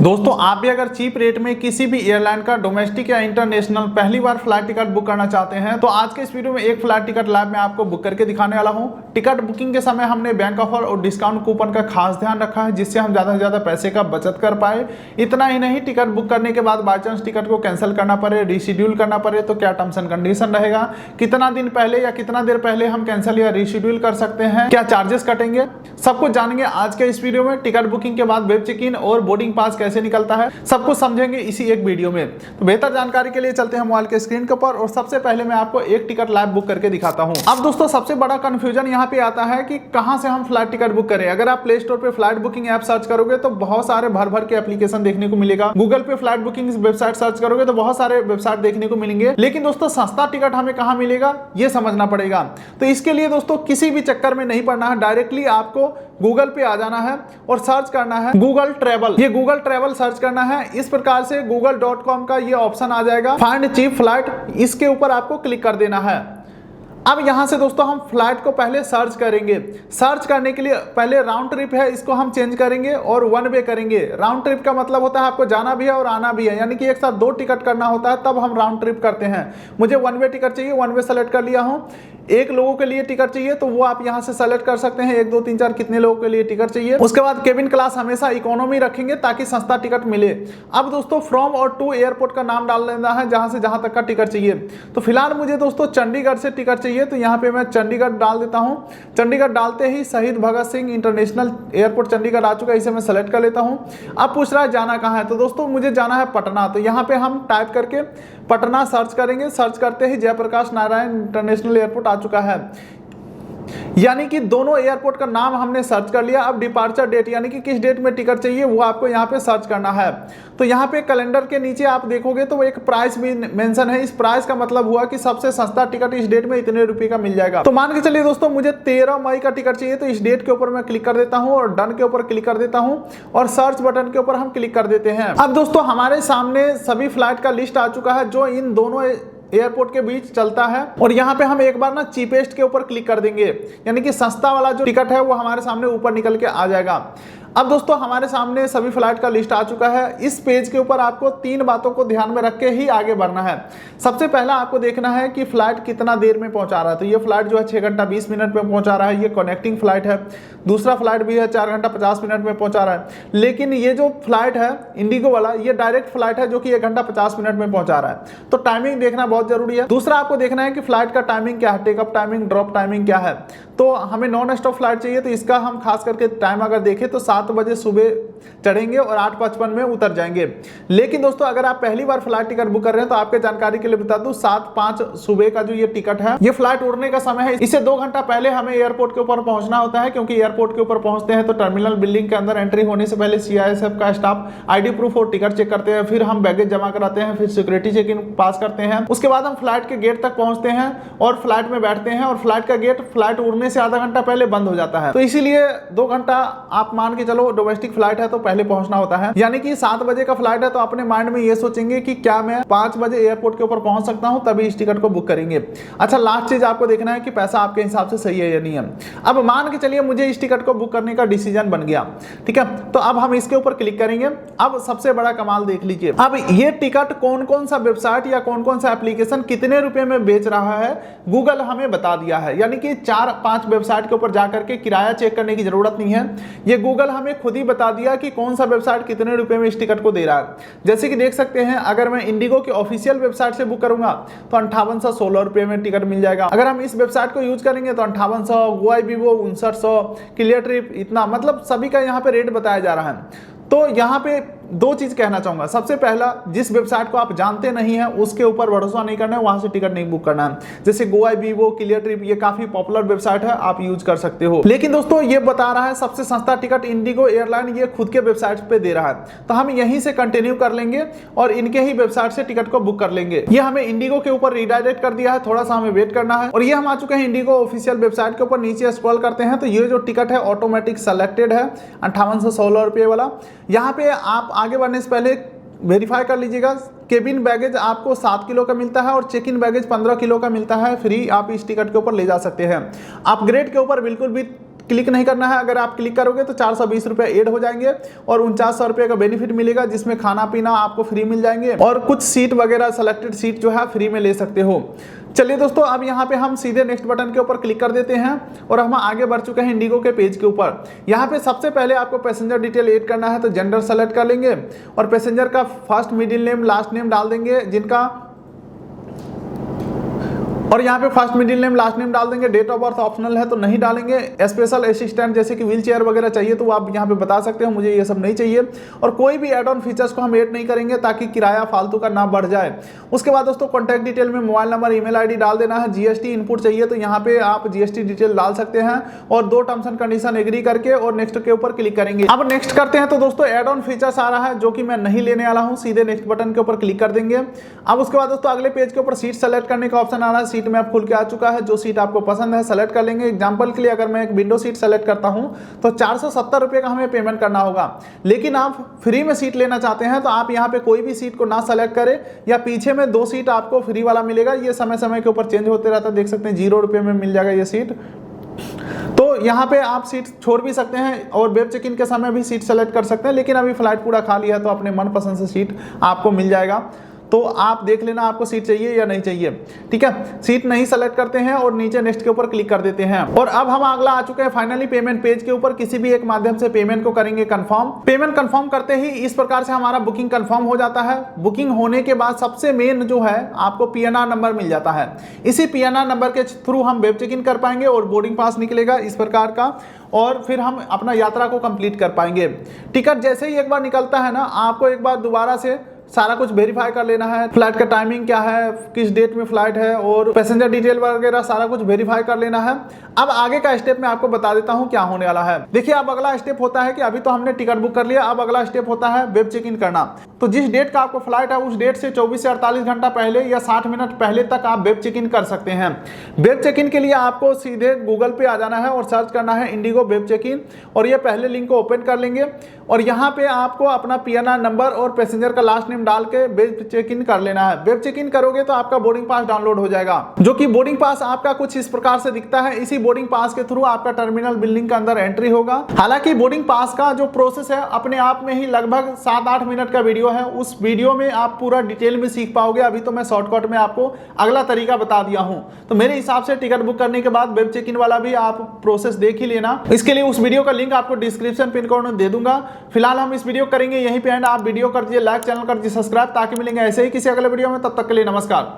दोस्तों आप भी अगर चीप रेट में किसी भी एयरलाइन का डोमेस्टिक या इंटरनेशनल पहली बार फ्लाइट टिकट बुक करना चाहते हैं तो आज के इस वीडियो में एक फ्लाइट टिकट लाइव में आपको बुक करके दिखाने वाला हूं। टिकट बुकिंग के समय हमने बैंक ऑफर और डिस्काउंट कूपन का खास ध्यान रखा है जिससे हम ज्यादा से ज्यादा पैसे का बचत कर पाए। इतना ही नहीं, टिकट बुक करने के बाद बाई चांस टिकट को कैंसिल करना पड़े, रिशेड्यूल करना पड़े तो क्या टर्म्स एंड कंडीशन रहेगा, कितना दिन पहले या कितना देर पहले हम कैंसिल या रिशेड्यूल कर सकते हैं, क्या चार्जेस कटेंगे, सब कुछ जानेंगे आज के इस वीडियो में। टिकट बुकिंग के बाद वेब चेक इन और बोर्डिंग पास कैसे निकलता है सब कुछ समझेंगे इसी एक वीडियो में। तो बेहतर जानकारी के लिए चलते हैं मोबाइल के स्क्रीन के ऊपर और सबसे पहले मैं आपको एक टिकट लाइव बुक करके दिखाता हूं। अब दोस्तों सबसे बड़ा कंफ्यूजन यहां पे आता है कि कहां से हम फ्लाइट टिकट बुक करें। अगर आप प्ले स्टोर पे फ्लाइट बुकिंग ऐप सर्च करोगे तो बहुत सारे भर भर के एप्लीकेशन देखने को मिलेगा। गूगल पे फ्लाइट बुकिंग वेबसाइट सर्च करोगे तो बहुत सारे वेबसाइट देखने को मिलेंगे, लेकिन दोस्तों सस्ता टिकट हमें कहां मिलेगा ये समझना पड़ेगा। तो इसके लिए दोस्तों किसी भी चक्कर में नहीं पड़ना है, डायरेक्टली आपको गूगल पे आ जाना है और सर्च करना है गूगल ट्रैवल। ये गूगल ट्रैवल सर्च करना है। इस प्रकार से google.com का ये ऑप्शन आ जाएगा, फाइंड चीप फ्लाइट, इसके ऊपर आपको क्लिक कर देना है। अब यहां से दोस्तों हम फ्लाइट को पहले सर्च करेंगे। सर्च करने के लिए पहले राउंड ट्रिप है, इसको हम चेंज करेंगे और वन वे करेंगे। राउंड ट्रिप का मतलब होता है आपको जाना भी है और आना भी है, यानी कि एक साथ दो टिकट करना होता है, तब हम राउंड ट्रिप करते हैं। मुझे वन वे टिकट चाहिए, वन वे सेलेक्ट कर लिया हूं। एक लोगों के लिए टिकट चाहिए तो वो आप यहां से सेलेक्ट कर सकते हैं, 1 2 3 4 कितने लोगों के लिए टिकट चाहिए। उसके बाद केबिन क्लास हमेशा इकोनॉमी रखेंगे ताकि सस्ता टिकट मिले। अब दोस्तों फ्रॉम और टू एयरपोर्ट का नाम डाल लेना है जहां से जहां तक का टिकट चाहिए। तो फिलहाल मुझे दोस्तों चंडीगढ़ से टिकट चाहिए, तो यहां पे मैं चंडीगढ़ डाल देता हूं। चंडीगढ़ डालते ही शहीद भगत सिंह इंटरनेशनल एयरपोर्ट चंडीगढ़ आ चुका है, इसे मैं सेलेक्ट कर लेता हूं। अब पूछ रहा है जाना कहां है, तो दोस्तों मुझे जाना है पटना। तो यहां पे हम टाइप करके पटना सर्च करेंगे। सर्च करते ही जयप्रकाश नारायण इंटरनेशनल एयरपोर्ट आ चुका है, यानी कि दोनों एयरपोर्ट का नाम हमने सर्च कर लिया। अब डिपार्चर डेट यानी कि किस डेट में टिकट चाहिए वो आपको यहाँ पे सर्च करना है। तो यहाँ पे कैलेंडर के नीचे आप देखोगे तो एक प्राइस भी मेंशन है। इस प्राइस का मतलब हुआ कि सबसे सस्ता टिकट इस डेट में इतने रुपए का मिल जाएगा। तो मान के चलिए दोस्तों मुझे 13 मई का टिकट चाहिए, तो इस डेट के ऊपर मैं क्लिक कर देता हूँ और डन के ऊपर क्लिक कर देता हूँ और सर्च बटन के ऊपर हम क्लिक कर देते हैं। अब दोस्तों हमारे सामने सभी फ्लाइट का लिस्ट आ चुका है जो इन दोनों एयरपोर्ट के बीच चलता है, और यहाँ पे हम एक बार ना चीपेस्ट के ऊपर क्लिक कर देंगे, यानी कि सस्ता वाला जो टिकट है वो हमारे सामने ऊपर निकल के आ जाएगा। अब दोस्तों हमारे सामने सभी फ्लाइट का लिस्ट आ चुका है। इस पेज के ऊपर आपको 3 बातों को ध्यान में रख के ही आगे बढ़ना है। सबसे पहला आपको देखना है कि फ्लाइट कितना देर में पहुंचा रहा है। तो ये फ्लाइट जो है 6 घंटा 20 मिनट में पहुंचा रहा है, ये कनेक्टिंग फ्लाइट है। दूसरा फ्लाइट भी है 4 घंटा 50 मिनट में पहुंचा रहा है, लेकिन ये जो फ्लाइट है इंडिगो वाला ये डायरेक्ट फ्लाइट है जो कि 1 घंटा 50 मिनट में पहुंचा रहा है। तो टाइमिंग देखना बहुत जरूरी है। दूसरा आपको देखना है कि फ्लाइट का टाइमिंग क्या है, टेकअप टाइमिंग, ड्रॉप टाइमिंग क्या है। तो हमें नॉन स्टॉप फ्लाइट चाहिए, तो इसका हम खास करके टाइम अगर देखें तो 7 बजे सुबह चढ़ेंगे और 8:55 में उतर जाएंगे। लेकिन दोस्तों अगर आप पहली बार फ्लाइट टिकट बुक कर रहे हैं तो आपके जानकारी के लिए बता दूं 7:05 सुबह का जो ये टिकट है ये फ्लाइट उड़ने का समय है। इससे 2 घंटा पहले हमें एयरपोर्ट के ऊपर पहुंचना होता है, क्योंकि एयरपोर्ट के ऊपर पहुंचते हैं तो टर्मिनल बिल्डिंग के अंदर एंट्री होने से पहले CISF का स्टाफ आईडी प्रूफ और टिकट चेक करते हैं, फिर हम बैगेज जमा कराते हैं, फिर सिक्योरिटी चेक इन पास करते हैं। उसके बाद हम फ्लाइट के गेट तक पहुंचते हैं और फ्लाइट में बैठते हैं, और फ्लाइट का गेट फ्लाइट उड़ने से आधा घंटा पहले बंद हो जाता है। तो इसीलिए 2 घंटा आप मान के चलो डोमेस्टिक फ्लाइट है तो पहले पहुंचना होता है। यानी कि 7 बजे का फ्लाइट है तो अपने माइंड में ये सोचेंगे कि क्या मैं 5 बजे एयरपोर्ट के ऊपर पहुंच सकता हूं, तभी इस टिकट को बुक करेंगे। अच्छा, लास्ट चीज आपको देखना है कि पैसा आपके हिसाब से सही है या नहीं है। अब मान के चलिए मुझे इस टिकट को बुक करने का डिसीजन बन गया, ठीक है, तो अब हम इसके ऊपर क्लिक करेंगे। अब सबसे बड़ा कमाल देख लीजिए, अब ये टिकट कौन कौन सा वेबसाइट या कौन कौन सा एप्लीकेशन कितने रुपए में बेच रहा है गूगल हमें बता दिया है। यानी कि 4-5 वेबसाइट के ऊपर जाकर के किराया चेक करने की जरूरत नहीं है, ये गूगल हमें खुद ही बता दिया कि कौन सा वेबसाइट कितने रुपए में इस टिकट को दे रहा है। जैसे कि देख सकते हैं, अगर मैं इंडिगो की ऑफिशियल वेबसाइट से बुक करूंगा तो 5816 रुपए में टिकट मिल जाएगा। अगर हम इस वेबसाइट को यूज करेंगे तो 5800, गोआई बीवो 5900, क्लियर ट्रिप इतना, मतलब सभी का यहाँ पे रेट बताया जा रहा है। तो यहाँ पे 2 चीज कहना चाहूंगा। सबसे पहला, जिस वेबसाइट को आप जानते नहीं है उसके ऊपर भरोसा नहीं करना है, वहां से टिकट नहीं बुक करना है। जैसे गोआई बीवो, क्लियर ट्रिप, ये काफी पॉपुलर वेबसाइट है, आप यूज कर सकते हो। लेकिन दोस्तों ये बता रहा है सबसे सस्ता टिकट इंडिगो एयरलाइन ये खुद के वेबसाइट पे दे रहा है, तो हम यहीं से कंटिन्यू कर लेंगे और इनके ही वेबसाइट से टिकट को बुक कर लेंगे। ये हमें इंडिगो के ऊपर रिडायरेक्ट कर दिया है, थोड़ा सा हमें वेट करना है। और ये हम आ चुके हैं इंडिगो ऑफिशियल वेबसाइट के ऊपर। नीचे स्क्रॉल करते हैं तो ये जो टिकट है ऑटोमेटिक सेलेक्टेड है 5816 रुपए वाला। यहाँ पे आप आगे बढ़ने से पहले वेरीफाई कर लीजिएगा। केबिन बैगेज आपको 7 किलो का मिलता है और चेक इन बैगेज 15 किलो का मिलता है, फ्री आप इस टिकट के ऊपर ले जा सकते हैं। अपग्रेड के ऊपर बिल्कुल भी क्लिक नहीं करना है। अगर आप क्लिक करोगे तो 420 रुपये ऐड हो जाएंगे और 4900 रुपये का बेनिफिट मिलेगा, जिसमें खाना पीना आपको फ्री मिल जाएंगे और कुछ सीट वगैरह सेलेक्टेड सीट जो है फ्री में ले सकते हो। चलिए दोस्तों, अब यहाँ पे हम सीधे नेक्स्ट बटन के ऊपर क्लिक कर देते हैं और हम आगे बढ़ चुके हैं इंडिगो के पेज के ऊपर। यहाँ पे सबसे पहले आपको पैसेंजर डिटेल ऐड करना है, तो जेंडर सेलेक्ट कर लेंगे और पैसेंजर का first middle name last name डाल देंगे जिनका, और यहाँ पे first middle name last name डाल देंगे। डेट ऑफ बर्थ ऑप्शनल है तो नहीं डालेंगे। स्पेशल असिस्टेंट जैसे कि व्हील चेयर वगैरह चाहिए तो आप यहाँ पे बता सकते हो, मुझे ये सब नहीं चाहिए। और कोई भी एड ऑन फीचर्स को हम ऐड नहीं करेंगे ताकि किराया फालतू का ना बढ़ जाए। उसके बाद दोस्तों कॉन्टैक्ट डिटेल में मोबाइल नंबर ईमेल आईडी डाल देना है। जीएसटी इनपुट चाहिए तो यहाँ पे आप जीएसटी डिटेल डाल सकते हैं और 2 टर्म्स एंड कंडीशन एग्री करके और नेक्स्ट के ऊपर क्लिक करेंगे। अब नेक्स्ट करते हैं तो दोस्तों एड ऑन फीचर्स आ रहा है जो कि मैं नहीं लेने वाला हूँ, सीधे नेक्स्ट बटन के ऊपर क्लिक कर देंगे। अब उसके बाद दोस्तों अगले पेज के ऊपर सीट सेलेक्ट करने का ऑप्शन आ रहा है। सीट में आप खुल के आ चुका है, जो सीट आपको पसंद है सेलेक्ट कर लेंगे। एग्जांपल के लिए अगर मैं एक विंडो सीट सेलेक्ट करता हूं तो 470 रुपए का हमें पेमेंट करना होगा। लेकिन आप फ्री में सीट लेना चाहते हैं तो आप यहां पे कोई भी सीट को ना सेलेक्ट करें या पीछे में 2 सीट आपको फ्री वाला मिलेगा। ये समय समय के ऊपर चेंज होते रहता है, देख सकते हैं 0 रुपए में मिल जाएगा ये सीट। तो यहाँ पे आप सीट छोड़ भी सकते हैं और वेब चेक इन के समय भी सीट सेलेक्ट कर सकते हैं। लेकिन अभी फ्लाइट पूरा खाली है तो अपने मनपसंद से सीट आपको मिल जाएगा, तो आप देख लेना आपको सीट चाहिए या नहीं चाहिए। ठीक है, सीट नहीं सेलेक्ट करते हैं और नीचे नेक्स्ट के ऊपर क्लिक कर देते हैं। और अब हम अगला आ चुके हैं फाइनली पेमेंट पेज के ऊपर। किसी भी एक माध्यम से पेमेंट को करेंगे कंफर्म। पेमेंट कंफर्म करते ही इस प्रकार से हमारा बुकिंग कंफर्म हो जाता है। बुकिंग होने के बाद सबसे मेन जो है आपको पीएनआर नंबर मिल जाता है। इसी पीएनआर नंबर के थ्रू हम वेब चेक इन कर पाएंगे और बोर्डिंग पास निकलेगा इस प्रकार का, और फिर हम अपना यात्रा को कंप्लीट कर पाएंगे। टिकट जैसे ही एक बार निकलता है ना, आपको एक बार दोबारा से सारा कुछ वेरीफाई कर लेना है। फ्लाइट का टाइमिंग क्या है, किस डेट में फ्लाइट है और पैसेंजर डिटेल वगैरह सारा कुछ वेरीफाई कर लेना है। अब आगे का स्टेप मैं आपको बता देता हूं क्या होने वाला है। देखिए, अब अगला स्टेप होता है कि अभी तो हमने टिकट बुक कर लिया, अब अगला स्टेप होता है वेब चेक इन करना। तो जिस डेट का आपको फ्लाइट है उस डेट से 24 से 48 घंटा पहले या 60 मिनट पहले तक आप वेब चेक इन कर सकते हैं। वेब चेक इन के लिए आपको सीधे गूगल पे आ जाना है और सर्च करना है इंडिगो वेब चेक इन, और ये पहले लिंक को ओपन कर लेंगे और यहाँ पे आपको अपना पीएनआर नंबर और पैसेंजर का लास्ट नेम डाल के वेब चेक इन कर लेना है। वेब चेक इन करोगे तो आपका बोर्डिंग पास डाउनलोड हो जाएगा, जो कि बोर्डिंग पास आपका कुछ इस प्रकार से दिखता है। इसी बोर्डिंग पास के थ्रू आपका टर्मिनल बिल्डिंग के अंदर एंट्री होगा। हालांकि बोर्डिंग पास का जो प्रोसेस है अपने आप में ही लगभग 7-8 मिनट का वीडियो है, उस वीडियो में आप पूरा डिटेल में सीख पाओगे। अभी तो मैं शॉर्टकट में आपको अगला तरीका बता दिया हूं। तो मेरे हिसाब से टिकट बुक करने के बाद वेब चेक इन वाला भी आप प्रोसेस देख ही लेना। इसके लिए उस वीडियो का लिंक आपको डिस्क्रिप्शन पिन कोड में दे दूंगा। फिलहाल हम इस वीडियो करेंगे यहीं पे एंड। आप वीडियो कर दीजिए लाइक, चैनल कर दीजिए सब्सक्राइब, ताकि मिलेंगे ऐसे ही किसी अगले वीडियो में। तब तक के लिए नमस्कार।